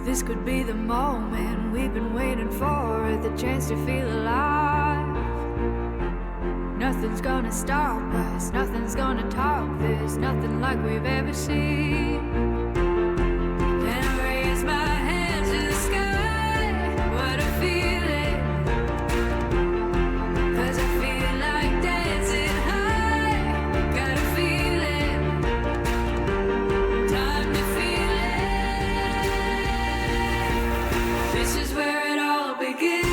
This could be the moment we've been waiting for, the chance to feel alive. Nothing's gonna stop us, nothing's gonna top this, nothing like we've ever seen. And I raise my hands to the sky, what a feeling. 'Cause I feel like dancing high, got a feeling. Time to feel it. This is where it all begins.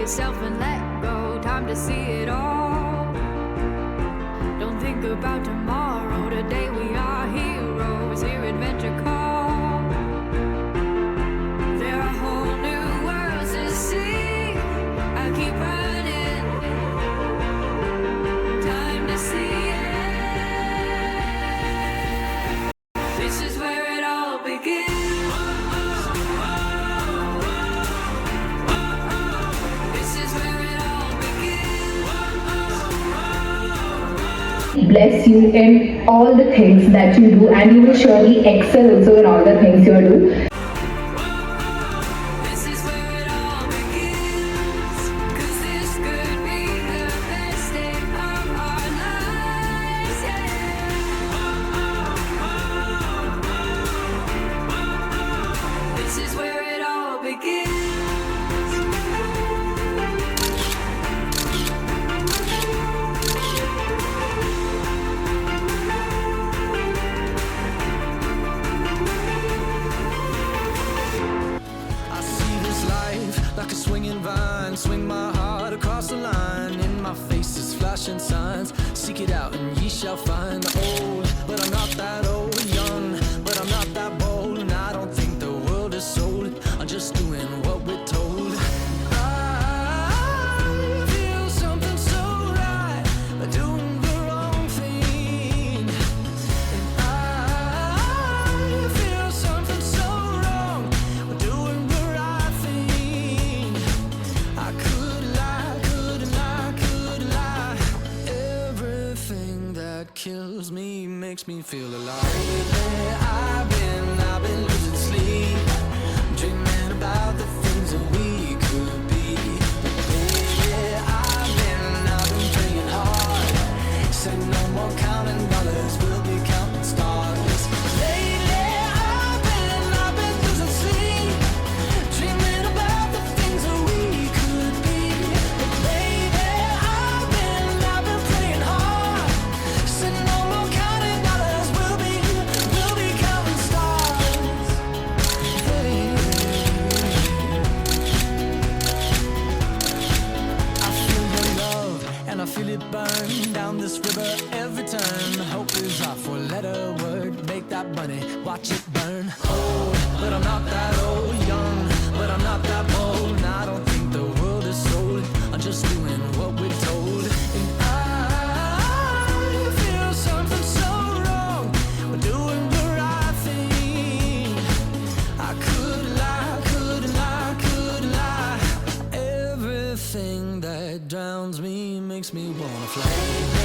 Yourself and let go, time to see it all. Don't think about tomorrow, today we are heroes, hear adventure call. There are whole new worlds to see, I keep running, time to see it. This is where it all begins. Bless you in all the things that you do, and you will surely excel also in all the things you do. This is where it all begins, 'cause this could be the best day of our lives, yeah. This is where it all begins. Like a swinging vine, swing my heart across the line. In my face is flashing signs. Seek it out and ye shall find. Old, but I'm not that old. Young, but I'm not that bold. And I don't think the world is sold. I'm just doing what we're told. I feel something so right, but doing the wrong thing. And I feel something so wrong, but doing the right thing. I could lie, couldn't lie, could lie. Everything that kills me makes me feel alive. Lately I've been losing sleep, dreaming about the things that we could be. Yeah, I've been praying hard. Said no more counting dollars, we'll be counting stars. Lately I've been losing sleep, dreaming about the things that we could be. But baby, I've been praying hard. Said no more counting dollars, we'll be counting stars. Hey. I feel your love and I feel it burn down this river every turn. Hope is our four-letter word. Make that money, watch it burn. Old, but I'm not that old. Young, but I'm not that bold. And I don't think the world is sold. I'm just doing what we're told. And I feel something so wrong, but doing the right thing. I could lie, couldn't lie, could lie. Everything that drowns me makes me wanna fly.